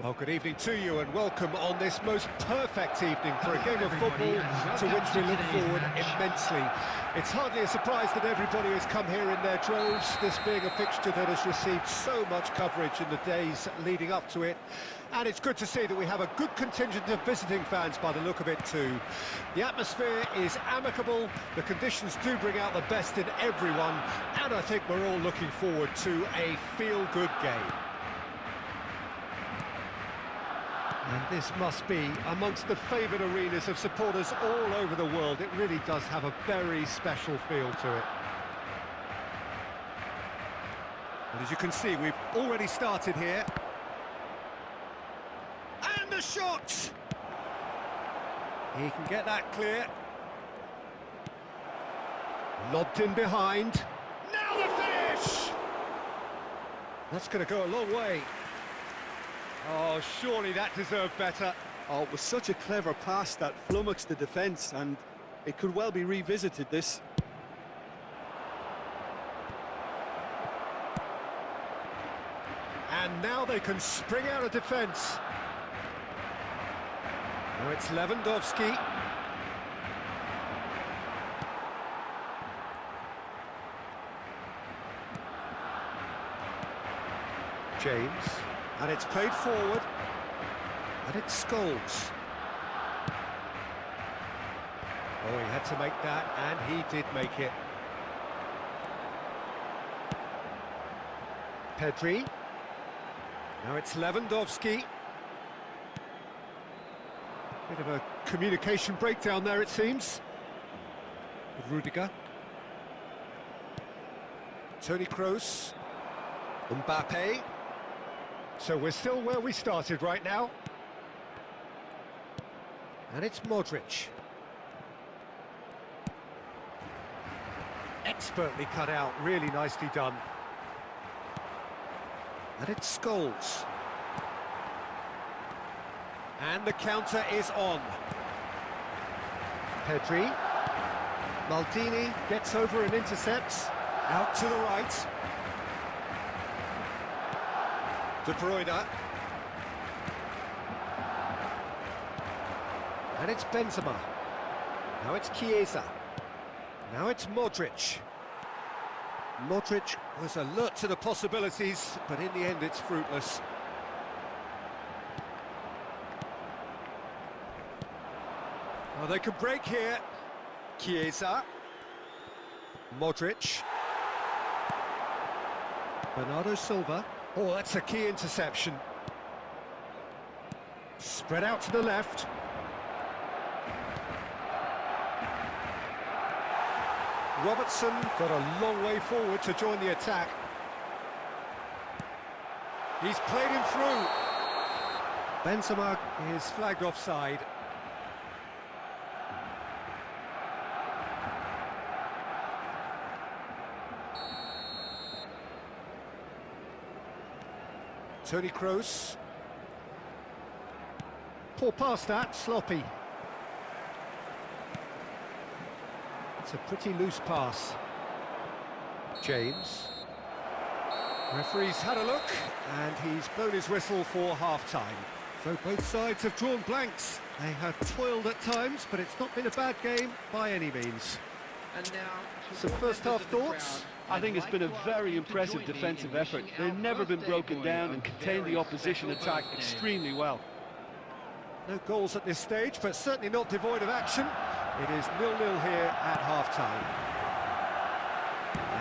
Well, good evening to you and welcome on this most perfect evening for a game of football to which we look forward immensely. It's hardly a surprise that everybody has come here in their droves, this being a fixture that has received so much coverage in the days leading up to it. And it's good to see that we have a good contingent of visiting fans by the look of it too. The atmosphere is amicable, the conditions do bring out the best in everyone, and I think we're all looking forward to a feel-good game. And this must be amongst the favoured arenas of supporters all over the world. It really does have a very special feel to it. And as you can see, we've already started here. And the shot! He can get that clear. Lobbed in behind. Now the finish! That's going to go a long way. Oh, surely that deserved better. Oh, it was such a clever pass that flummoxed the defence, and it could well be revisited, this. And now they can spring out of defence. Now it's Lewandowski. James. And it's played forward, and it's Scholes. Oh, he had to make that, and he did make it. Pedri. Now it's Lewandowski. Bit of a communication breakdown there, it seems. Rudiger. Toni Kroos. Mbappe. So we're still where we started right now. And it's Modric. Expertly cut out, really nicely done. And it's Scholes. And the counter is on. Pedri. Maldini gets over and intercepts. Out to the right. De Bruyne. And it's Benzema. Now it's Chiesa. Now it's Modric. Modric was alert to the possibilities, but in the end it's fruitless. Well, they can break here. Chiesa. Modric. Bernardo Silva. Oh, that's a key interception. Spread out to the left. Robertson got a long way forward to join the attack. He's played him through. Benzema is flagged offside. Toni Kroos. Poor pass that, sloppy. It's a pretty loose pass. James. Referee's had a look, and he's blown his whistle for half-time. So both sides have drawn blanks. They have toiled at times, but it's not been a bad game by any means. And now, some first-half thoughts? I think it's been a very impressive defensive effort. They've never been broken down and contained the opposition attack extremely well. No goals at this stage, but certainly not devoid of action. It is 0-0 here at half-time.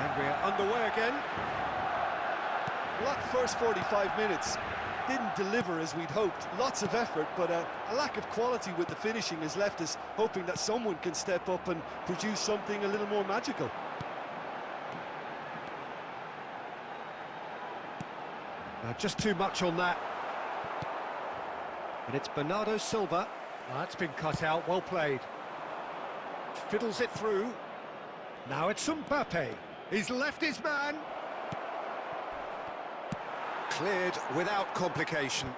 And we're underway again. Well, that first 45 minutes didn't deliver as we'd hoped. Lots of effort, but a lack of quality with the finishing has left us hoping that someone can step up and produce something a little more magical. Just too much on that. And it's Bernardo Silva. That's been cut out, well played. Fiddles it through. Now it's Mbappe. He's left his man. Cleared without complication.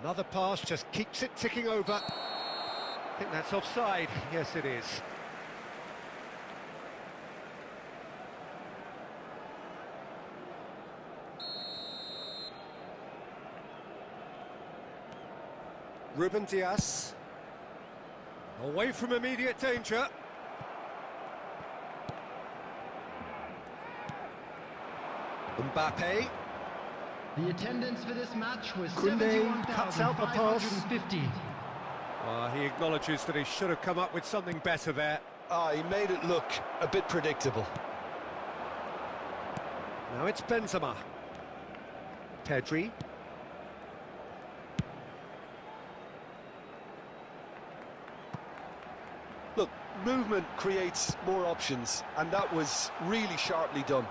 Another pass just keeps it ticking over. I think that's offside. Yes, it is. Ruben Diaz. Away from immediate danger. Mbappe. The attendance for this match was Koundé cuts out the pass. 71,550. He acknowledges that he should have come up with something better there. He made it look a bit predictable. Now it's Benzema. Pedri. Look, movement creates more options, and that was really sharply done.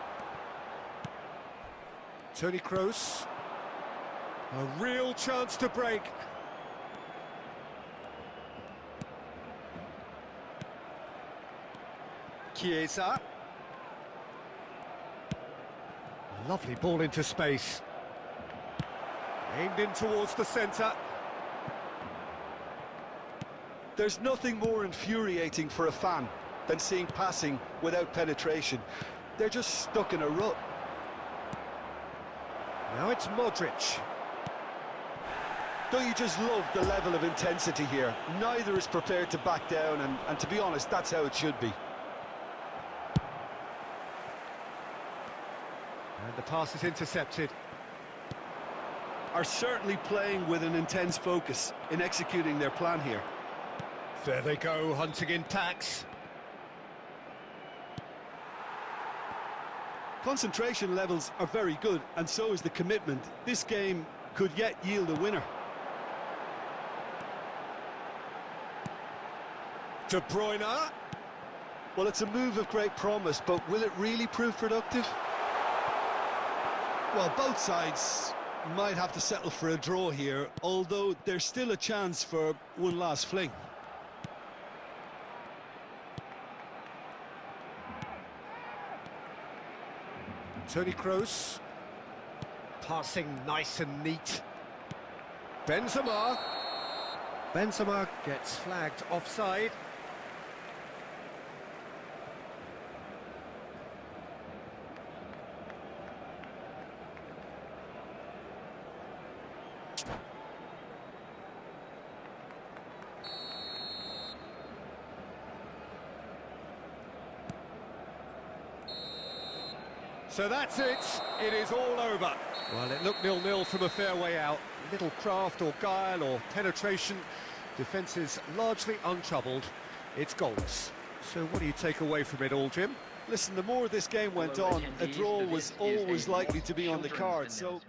Toni Kroos. A real chance to break. Chiesa. Lovely ball into space. Aimed in towards the centre. There's nothing more infuriating for a fan than seeing passing without penetration. They're just stuck in a rut. Now it's Modric. Don't you just love the level of intensity here? Neither is prepared to back down, and to be honest, that's how it should be. And the pass is intercepted. Are certainly playing with an intense focus in executing their plan here. There they go, hunting in packs. Concentration levels are very good, and so is the commitment. This game could yet yield a winner. De Bruyne. Well, it's a move of great promise, but will it really prove productive? Well, both sides might have to settle for a draw here, although there's still a chance for one last fling. Toni Kroos. Passing nice and neat. Benzema. Benzema gets flagged offside. So that's it. It is all over. Well, it looked 0-0 from a fair way out. Little craft or guile or penetration. Defence is largely untroubled. It's goals. So what do you take away from it all, Jim? Listen, the more this game went on, a draw was always likely to be on the cards, so...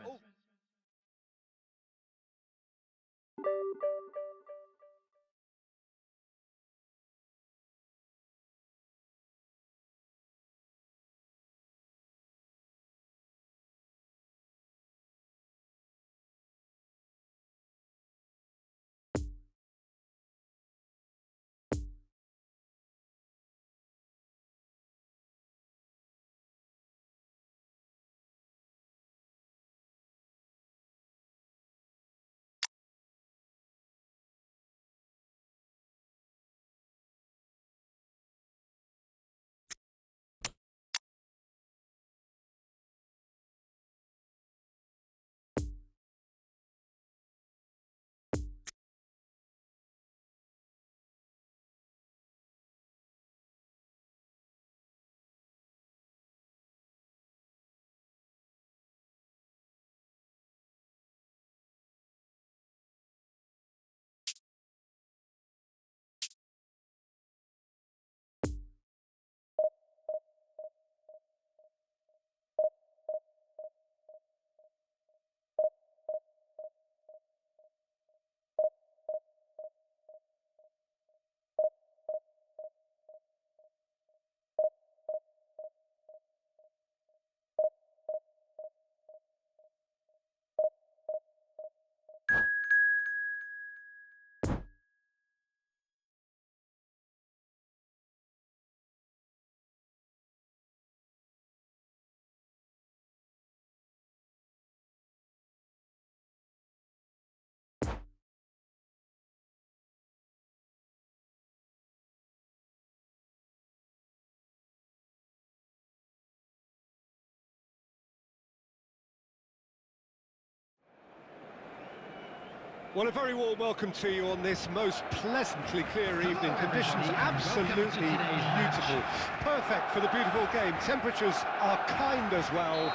Well, a very warm welcome to you on this most pleasantly clear evening. Conditions absolutely beautiful. Perfect for the beautiful game. Temperatures are kind as well.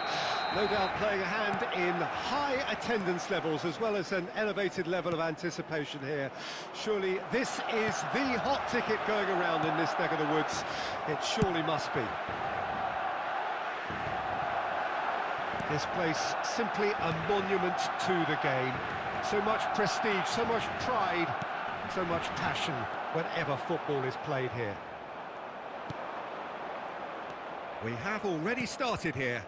No doubt playing a hand in high attendance levels as well as an elevated level of anticipation here. Surely this is the hot ticket going around in this neck of the woods. It surely must be. This place simply a monument to the game. So much prestige, so much pride, so much passion whenever football is played here. We have already started here.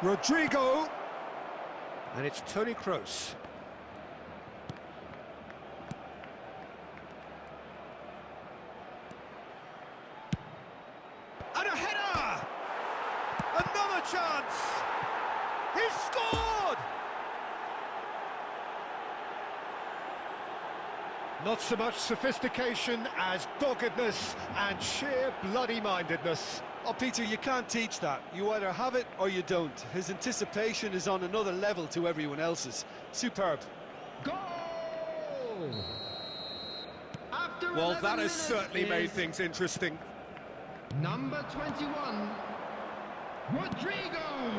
Rodrigo. And it's Toni Kroos. And a header! Another chance! He's scored! Not so much sophistication as doggedness and sheer bloody-mindedness. Oh, Peter, you can't teach that. You either have it or you don't. His anticipation is on another level to everyone else's. Superb. Goal! After Well, 11 that has minutes certainly is made things interesting. Number 21, Rodrigo!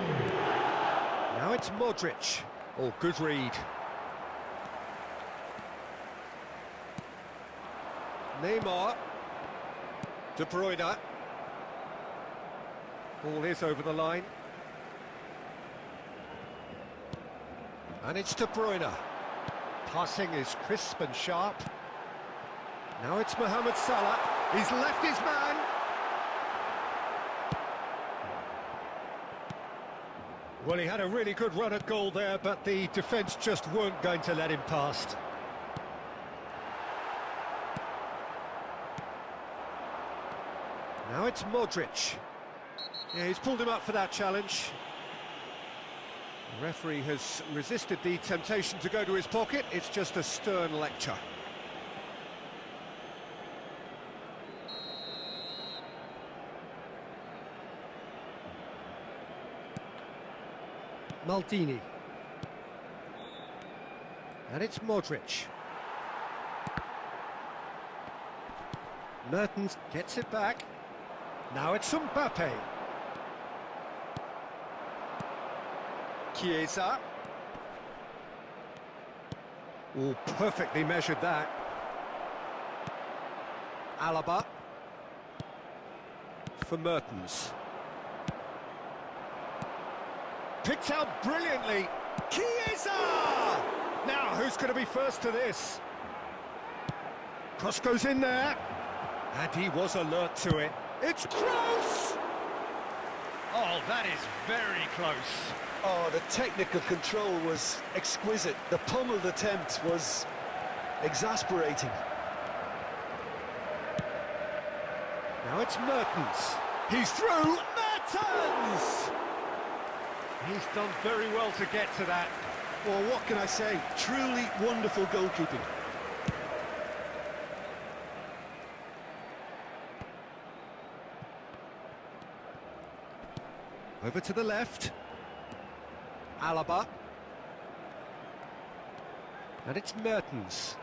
Now it's Modric. Oh, good read. Neymar. De Bruyne. Ball is over the line. And it's De Bruyne. Passing is crisp and sharp. Now it's Mohamed Salah. He's left his man. Well, he had a really good run at goal there, but the defence just weren't going to let him past. Now it's Modric. Yeah, he's pulled him up for that challenge. The referee has resisted the temptation to go to his pocket. It's just a stern lecture. Maldini. And it's Modric. Mertens gets it back. Now it's Mbappe. Chiesa. Oh, perfectly measured that. Alaba. For Mertens. Picked out brilliantly. Chiesa! Now, who's going to be first to this? Cross goes in there. And he was alert to it. It's Kroos! Oh, that is very close. Oh, the technical control was exquisite. The pummeled attempt was exasperating. Now it's Mertens. He's through. Mertens! He's done very well to get to that. Well, what can I say? Truly wonderful goalkeeping. Over to the left. Alaba. And it's Mertens.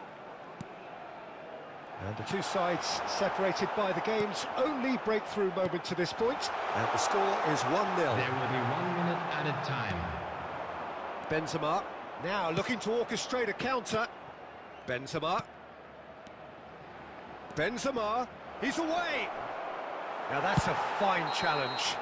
And the two sides separated by the game's only breakthrough moment to this point. And the score is 1-0. There will be 1 minute added time. Benzema. Now looking to orchestrate a counter. Benzema. Benzema. He's away. Now that's a fine challenge.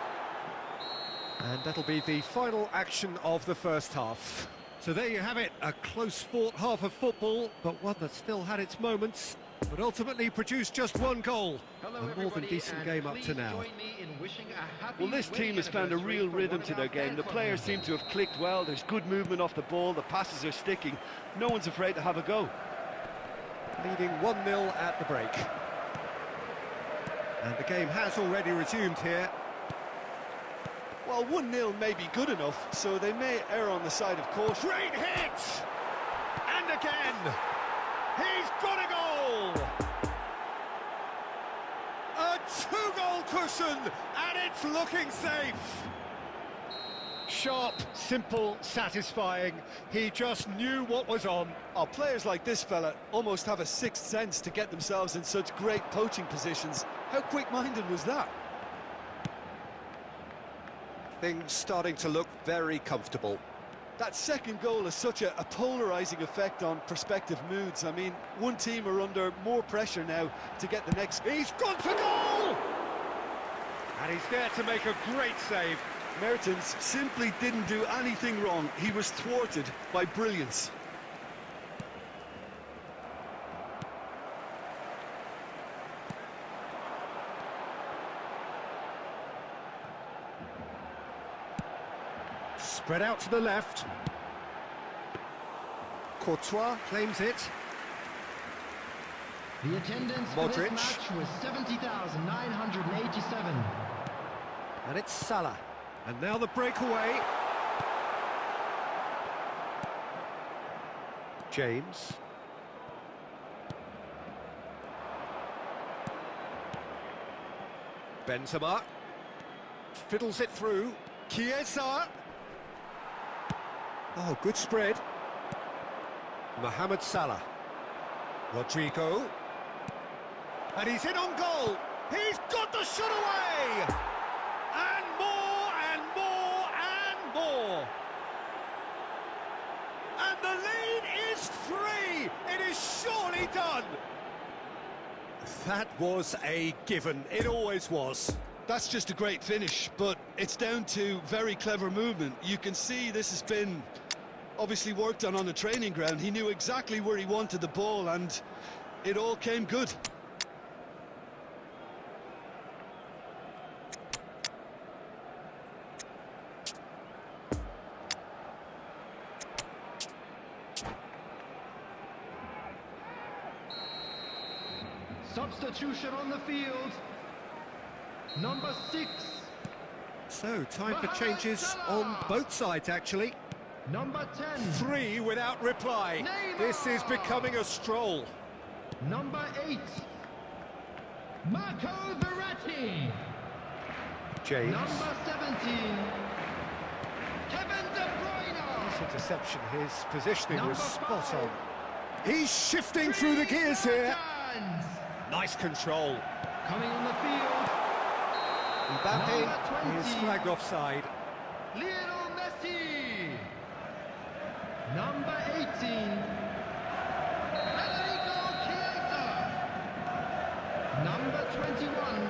And that'll be the final action of the first half. So there you have it, a close-fought half of football, but one that still had its moments, but ultimately produced just one goal. A more than decent game up to now. Well, this team has found a real rhythm to their game. The players seem to have clicked well. There's good movement off the ball. The passes are sticking. No one's afraid to have a go. Leading 1-0 at the break. And the game has already resumed here. Well, 1-0 may be good enough, so they may err on the side of caution. Great hit! And again! He's got a goal! A two-goal cushion, and it's looking safe. Sharp, simple, satisfying. He just knew what was on. Oh, players like this fella almost have a sixth sense to get themselves in such great poaching positions. How quick-minded was that? Things starting to look very comfortable. That second goal has such a polarising effect on prospective moods. I mean, one team are under more pressure now to get the next... He's gone for goal! And he's there to make a great save. Mertens simply didn't do anything wrong. He was thwarted by brilliance. Spread out to the left. Courtois claims it. The attendance for this match was 70,987. And it's Salah. And now the breakaway. James. Benzema. Fiddles it through. Chiesa. Oh, good spread. Mohamed Salah. Rodrigo. And he's in on goal. He's got the shot away! And more, and more, and more. And the lead is 3. It is surely done. That was a given. It always was. That's just a great finish, but it's down to very clever movement. You can see this has been obviously worked on the training ground. He knew exactly where he wanted the ball, and it all came good. Substitution on the field. Number 6. So, time for changes on both sides, actually. Number 10. 3 without reply. Neymar. This is becoming a stroll. Number 8. Marco Verratti. James. Number 17. Kevin De Bruyne. This interception, his positioning Number was spot 5. on. He's shifting through the gears here. Mertens. Nice control. Coming on the field. Mbappe Number 20. is flagged offside. Lionel Messi. Number 18. Federico Chiesa. Number 21.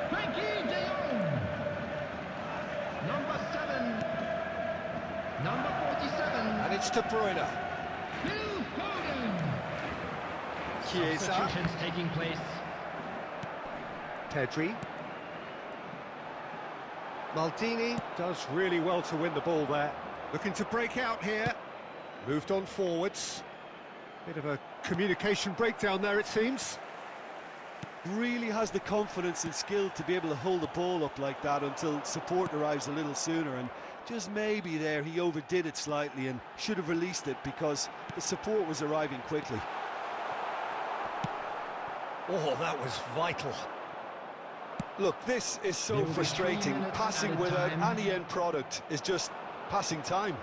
Frankie de Jong. Number 7. Number 47. And it's De Bruyne. Phil Foden. Chiesa. Substitutions taking place. Pedri. Maldini does really well to win the ball there. Looking to break out here. Moved on forwards. Bit of a communication breakdown there, it seems. Really has the confidence and skill to be able to hold the ball up like that until support arrives a little sooner, and just maybe there he overdid it slightly and should have released it because the support was arriving quickly. Oh, that was vital. Look, this is so There will be 3 frustrating. minutes Passing at a without time. any end product is just passing time.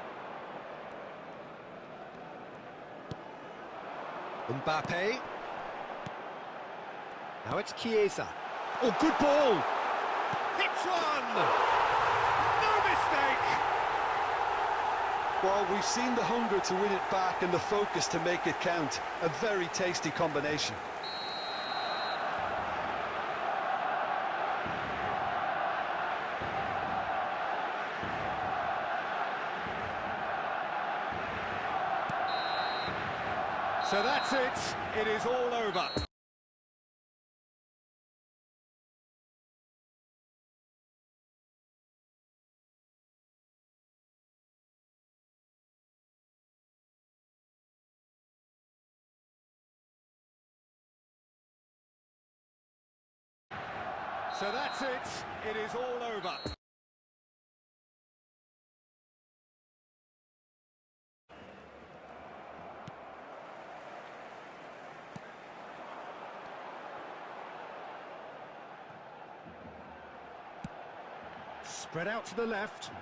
Mbappe. Now it's Chiesa. Oh, good ball. Hits one. No mistake. Well, we've seen the hunger to win it back and the focus to make it count. A very tasty combination. So that's it. It is all over. So that's it. It is all over. Spread out to the left.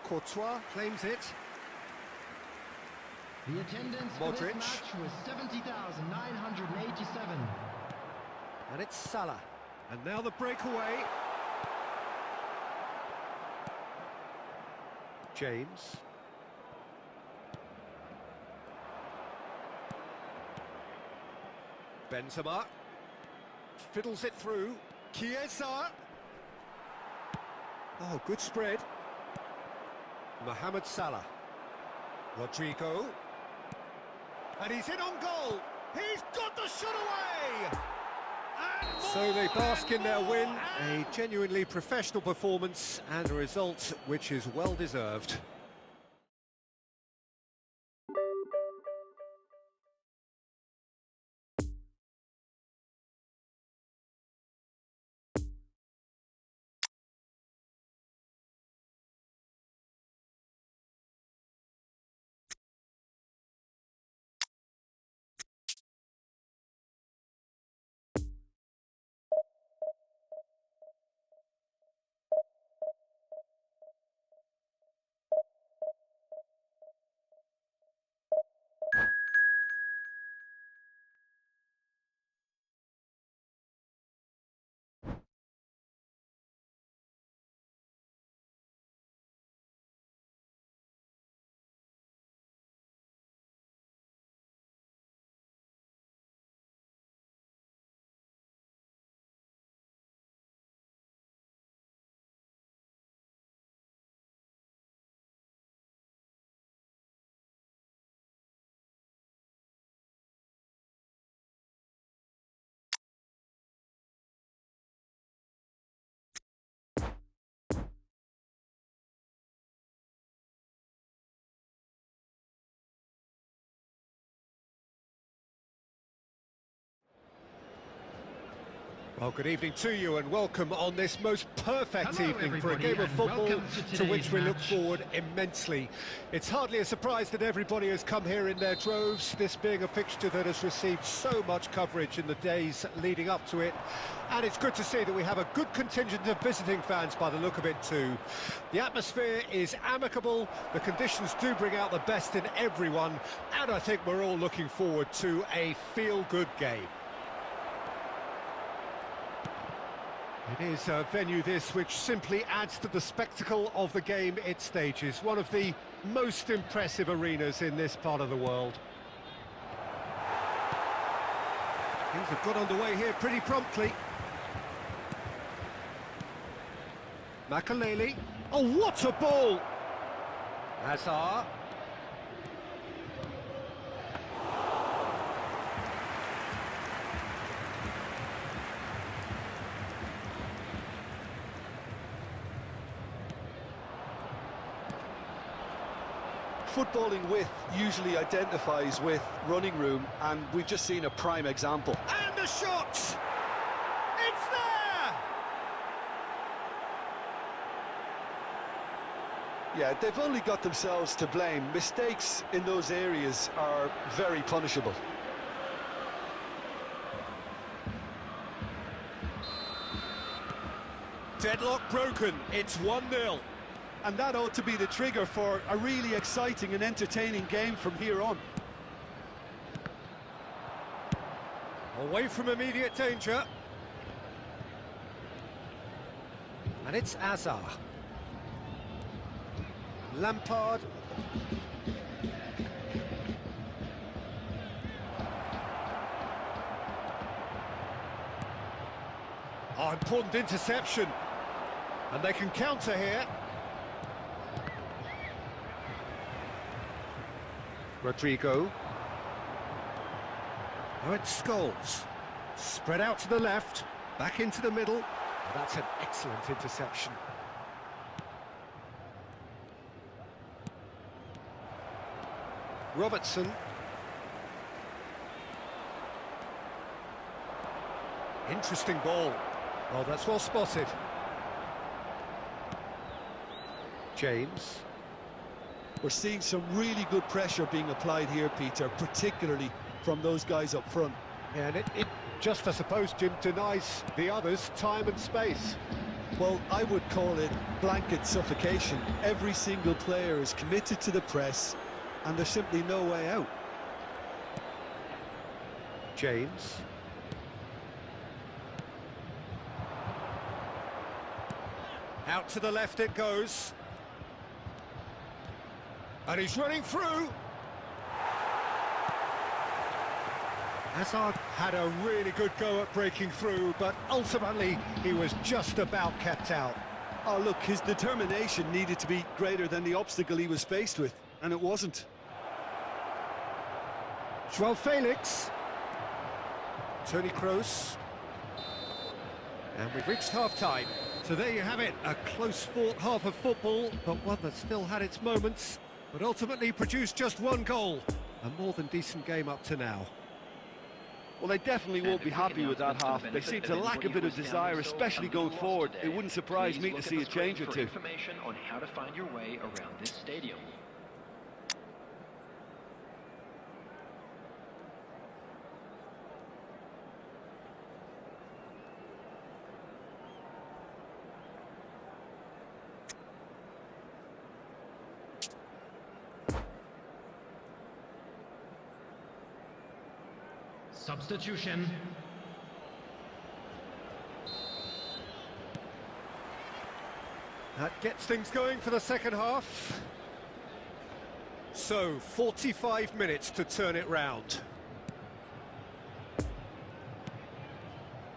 Courtois claims it. The attendance for this match was 70,987. And it's Salah. And now the breakaway. James. Benzema. Fiddles it through. Chiesa. Oh, good spread. Mohamed Salah. Rodrigo. And he's in on goal. He's got the shot away! So they bask in their win. A genuinely professional performance and a result which is well deserved. Well, good evening to you and welcome on this most perfect evening for a game of football to which we look forward immensely. It's hardly a surprise that everybody has come here in their droves, this being a fixture that has received so much coverage in the days leading up to it. And it's good to see that we have a good contingent of visiting fans by the look of it too. The atmosphere is amicable, the conditions do bring out the best in everyone, and I think we're all looking forward to a feel-good game. It is a venue this which simply adds to the spectacle of the game it stages. One of the most impressive arenas in this part of the world. Things have got underway here pretty promptly. Makaleli. Oh, what a ball! Hazard. Footballing width usually identifies with running room, and we've just seen a prime example. And the shot! It's there! Yeah, they've only got themselves to blame. Mistakes in those areas are very punishable. Deadlock broken, it's 1-0. And that ought to be the trigger for a really exciting and entertaining game from here on. Away from immediate danger. And it's Hazard. Lampard. Oh, important interception. And they can counter here. Rodrigo. Now it's Scholes. Spread out to the left, back into the middle. Oh, that's an excellent interception. Robertson. Interesting ball. Oh, that's well spotted. James. We're seeing some really good pressure being applied here, Peter, particularly from those guys up front. Yeah, and it just, I suppose, Jim, denies the others time and space. Well, I would call it blanket suffocation. Every single player is committed to the press, and there's simply no way out. James. Out to the left it goes. And he's running through. Hazard had a really good go at breaking through, but ultimately he was just about kept out. Oh, look, his determination needed to be greater than the obstacle he was faced with, and it wasn't. João Felix. Toni Kroos. And we've reached half-time. So there you have it, a close-fought half of football, but one that still had its moments, but ultimately produced just one goal. A more than decent game up to now. Well, they definitely won't be happy with that half. They seem to lack a bit of desire, especially going forward. It wouldn't surprise me to see a change or two. Information on how to find your way around this stadium. Substitution. That gets things going for the second half. So, 45 minutes to turn it round.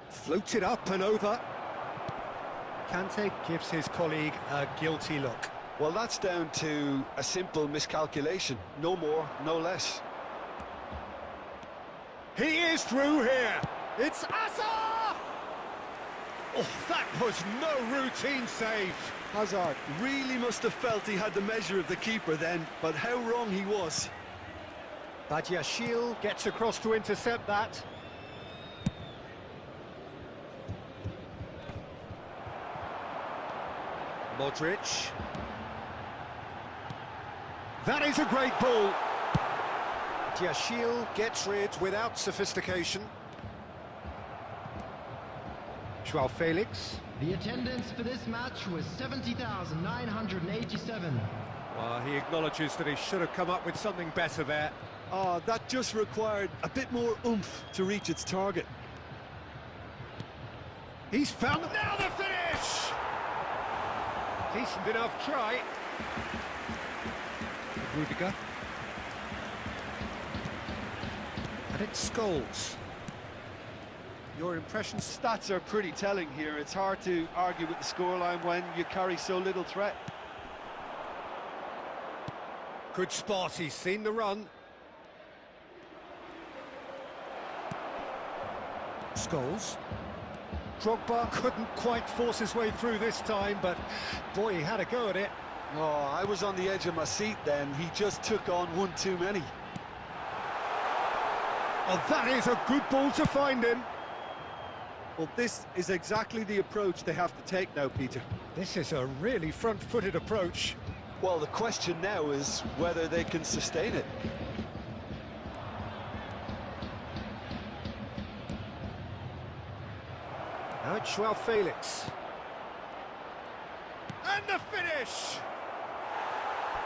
Floated up and over. Kante gives his colleague a guilty look. Well, that's down to a simple miscalculation. No more, no less. He is through here. It's Hazard! Oh, that was no routine save. Hazard really must have felt he had the measure of the keeper then, but how wrong he was. Badiashile gets across to intercept that. Modric. That is a great ball. Badiashile gets rid without sophistication. João Felix. The attendance for this match was 70,987. Well, he acknowledges that he should have come up with something better there. Oh, that just required a bit more oomph to reach its target. He's found them. Now the finish! Decent enough try. Rudiger. And it's Scholes. Your impressions? Stats are pretty telling here. It's hard to argue with the scoreline when you carry so little threat. Good spot, he's seen the run. Scholes. Drogba couldn't quite force his way through this time, but boy, he had a go at it. Oh, I was on the edge of my seat then. He just took on one too many. Oh, that is a good ball to find him. Well, this is exactly the approach they have to take now, Peter. This is a really front-footed approach. Well, the question now is whether they can sustain it. Now it's João Felix. And the finish!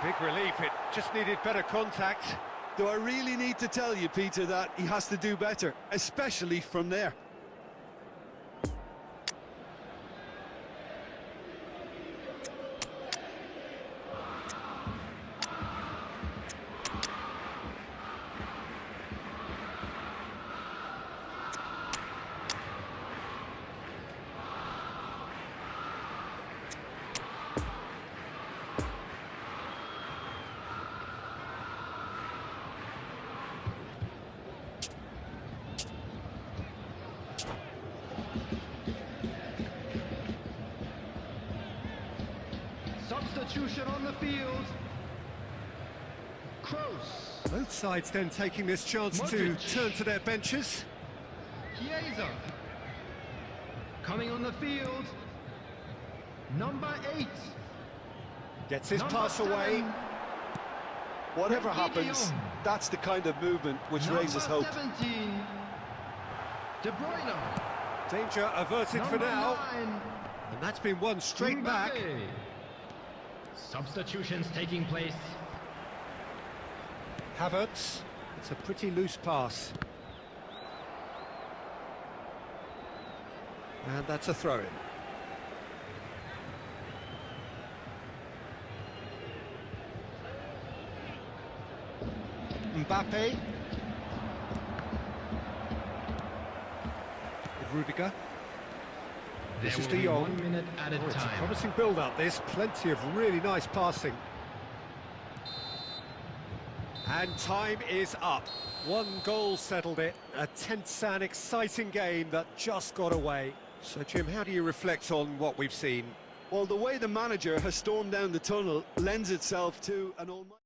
Big relief, it just needed better contact. Do I really need to tell you, Peter, that he has to do better, especially from there? Substitution on the field. Kroos. Both sides then taking this chance Modric. to turn to their benches. Chiesa. Coming on the field. Number 8. Gets his Number pass 7. away. Whatever Ricky happens, Dion. that's the kind of movement which raises Number hope. 17. De Bruyne. Danger averted for Number now. 9. And that's been won straight back. Substitutions taking place. Havertz. It's a pretty loose pass. And that's a throw-in. Mbappe. Rudiger. This is De Jong. 1 minute at a It's a time. promising build-up, this. Plenty of really nice passing. And time is up. One goal settled it. A tense and exciting game that just got away. So, Jim, how do you reflect on what we've seen? Well, the way the manager has stormed down the tunnel lends itself to an almighty...